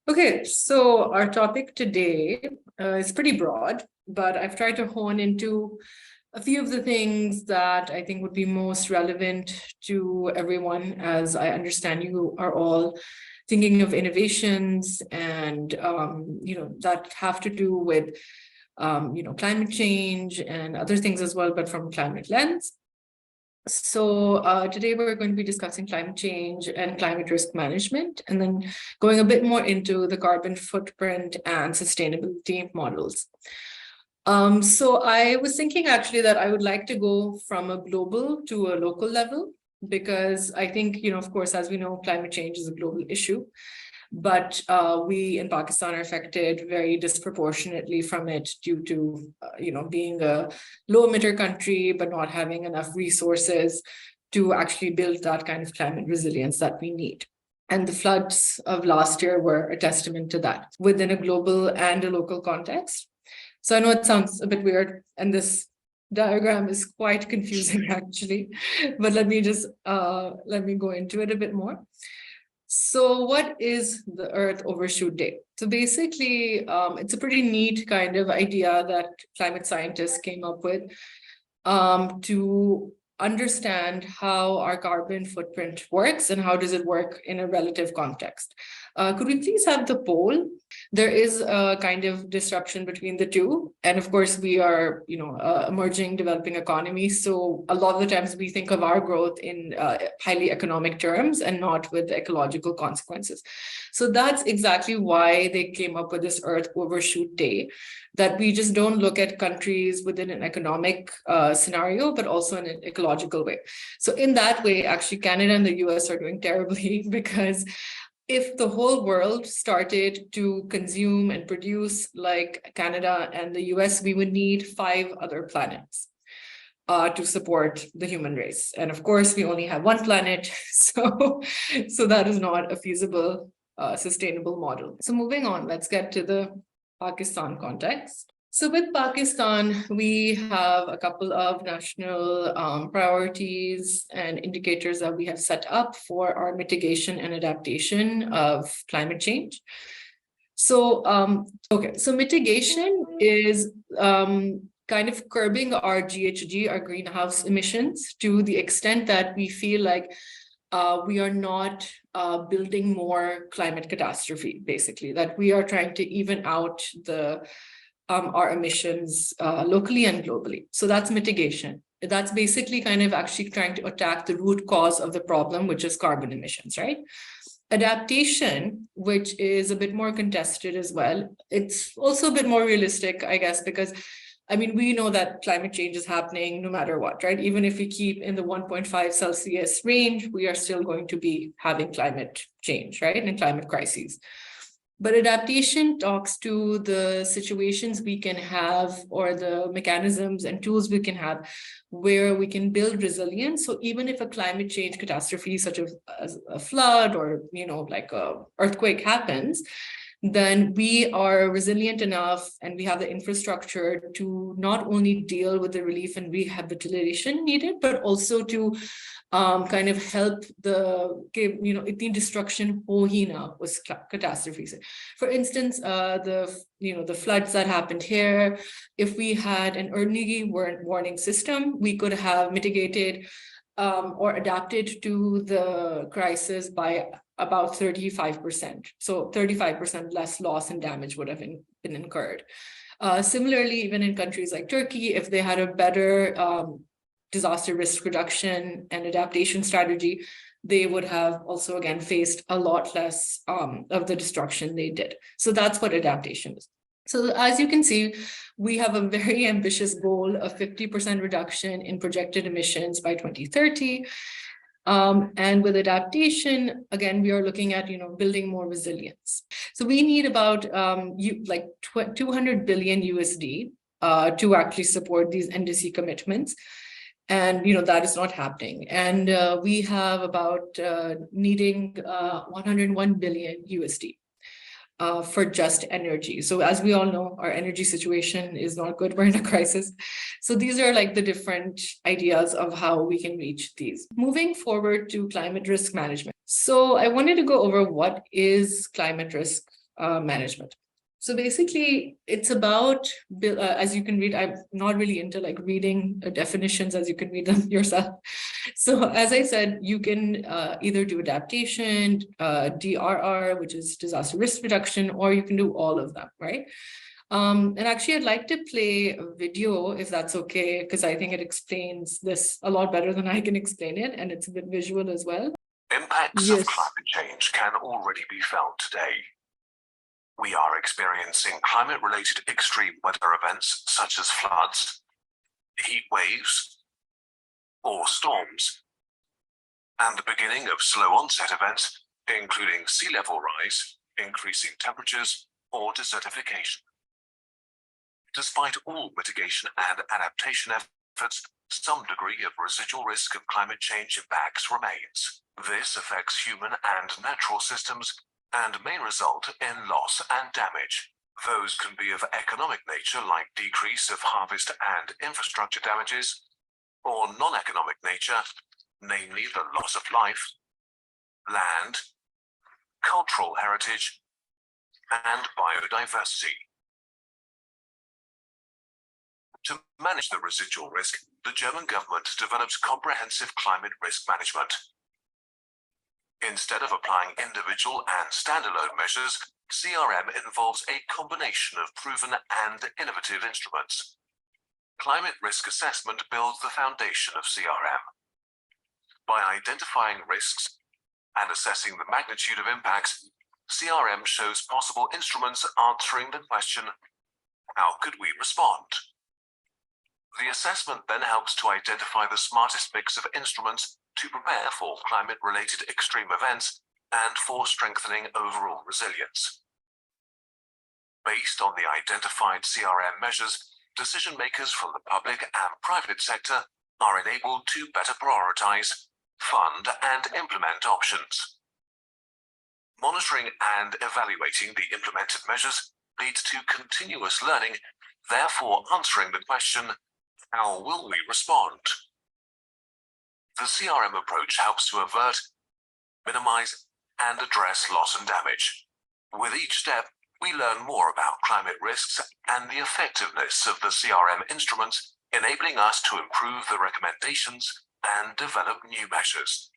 Okay, so our topic today is pretty broad, but I've tried to hone into a few of the things that I think would be most relevant to everyone, as I understand you are all thinking of innovations and that have to do with climate change and other things as well, but from a climate lens. So today we're going to be discussing climate change and climate risk management, and then going a bit more into the carbon footprint and sustainability models. So I was thinking actually that I would like to go from a global to a local level, because I think, of course, as we know, climate change is a global issue. But we in Pakistan are affected very disproportionately from it due to, being a low emitter country, but not having enough resources to actually build that kind of climate resilience that we need. And the floods of last year were a testament to that within a global and a local context. So I know it sounds a bit weird, and this diagram is quite confusing actually, but let me go into it a bit more. So what is the Earth Overshoot Day? So basically, it's a pretty neat kind of idea that climate scientists came up with to understand how our carbon footprint works and how does it work in a relative context. Could we please have the poll? There is a kind of disruption between the two. And of course, we are, emerging, developing economy. So a lot of the times we think of our growth in highly economic terms and not with the ecological consequences. So that's exactly why they came up with this Earth Overshoot Day, that we just don't look at countries within an economic scenario, but also in an ecological way. So in that way, actually, Canada and the US are doing terribly, because if the whole world started to consume and produce like Canada and the US, we would need 5 other planets to support the human race. And of course, we only have one planet, so that is not a feasible, sustainable model. So moving on, let's get to the Pakistan context. So with Pakistan, we have a couple of national priorities and indicators that we have set up for our mitigation and adaptation of climate change. So, so mitigation is kind of curbing our GHG, our greenhouse emissions, to the extent that we feel like we are not building more climate catastrophe, basically, that we are trying to even out our emissions locally and globally. So that's mitigation. That's basically kind of actually trying to attack the root cause of the problem, which is carbon emissions, right? Adaptation, which is a bit more contested as well. It's also a bit more realistic, I guess, because we know that climate change is happening no matter what, right? Even if we keep in the 1.5 Celsius range, we are still going to be having climate change, right? And climate crises. But adaptation talks to the situations we can have, or the mechanisms and tools we can have where we can build resilience. So even if a climate change catastrophe such as a flood or, like a earthquake happens, then we are resilient enough and we have the infrastructure to not only deal with the relief and rehabilitation needed, but also to kind of help itni destruction ho hi na us catastrophes. For instance, the floods that happened here, if we had an early warning system, we could have mitigated or adapted to the crisis by about 35%. So 35% less loss and damage would have been incurred. Similarly, even in countries like Turkey, if they had a better disaster risk reduction and adaptation strategy, they would have also, again, faced a lot less of the destruction they did. So that's what adaptation is. So as you can see, we have a very ambitious goal of 50% reduction in projected emissions by 2030. And with adaptation, again, we are looking at, building more resilience. So we need about 200 billion USD to actually support these NDC commitments. And, that is not happening. And we have about needing 101 billion USD. For just energy. So as we all know, our energy situation is not good. We're in a crisis. So these are like the different ideas of how we can reach these. Moving forward to climate risk management. So I wanted to go over what is climate risk management. So basically, it's about, as you can read, I'm not really into like reading definitions as you can read them yourself. So as I said, you can either do adaptation, DRR, which is disaster risk reduction, or you can do all of them, right? And actually, I'd like to play a video, if that's okay, because I think it explains this a lot better than I can explain it, and it's a bit visual as well. Impacts of climate change can already be felt today. We are experiencing climate-related extreme weather events such as floods, heat waves, or storms, and the beginning of slow onset events, including sea level rise, increasing temperatures, or desertification. Despite all mitigation and adaptation efforts, some degree of residual risk of climate change impacts remains. This affects human and natural systems and may result in loss and damage. Those can be of economic nature, like decrease of harvest and infrastructure damages, or non-economic nature, namely the loss of life, land, cultural heritage, and biodiversity. To manage the residual risk, the German government developed comprehensive climate risk management. Instead of applying individual and standalone measures, CRM involves a combination of proven and innovative instruments. Climate risk assessment builds the foundation of CRM. By identifying risks and assessing the magnitude of impacts, CRM shows possible instruments answering the question, how could we respond? The assessment then helps to identify the smartest mix of instruments to prepare for climate-related extreme events and for strengthening overall resilience. Based on the identified CRM measures, decision makers from the public and private sector are enabled to better prioritize, fund, and implement options. Monitoring and evaluating the implemented measures leads to continuous learning, therefore answering the question, how will we respond? The CRM approach helps to avert, minimize, and address loss and damage. With each step, we learn more about climate risks and the effectiveness of the CRM instruments, enabling us to improve the recommendations and develop new measures.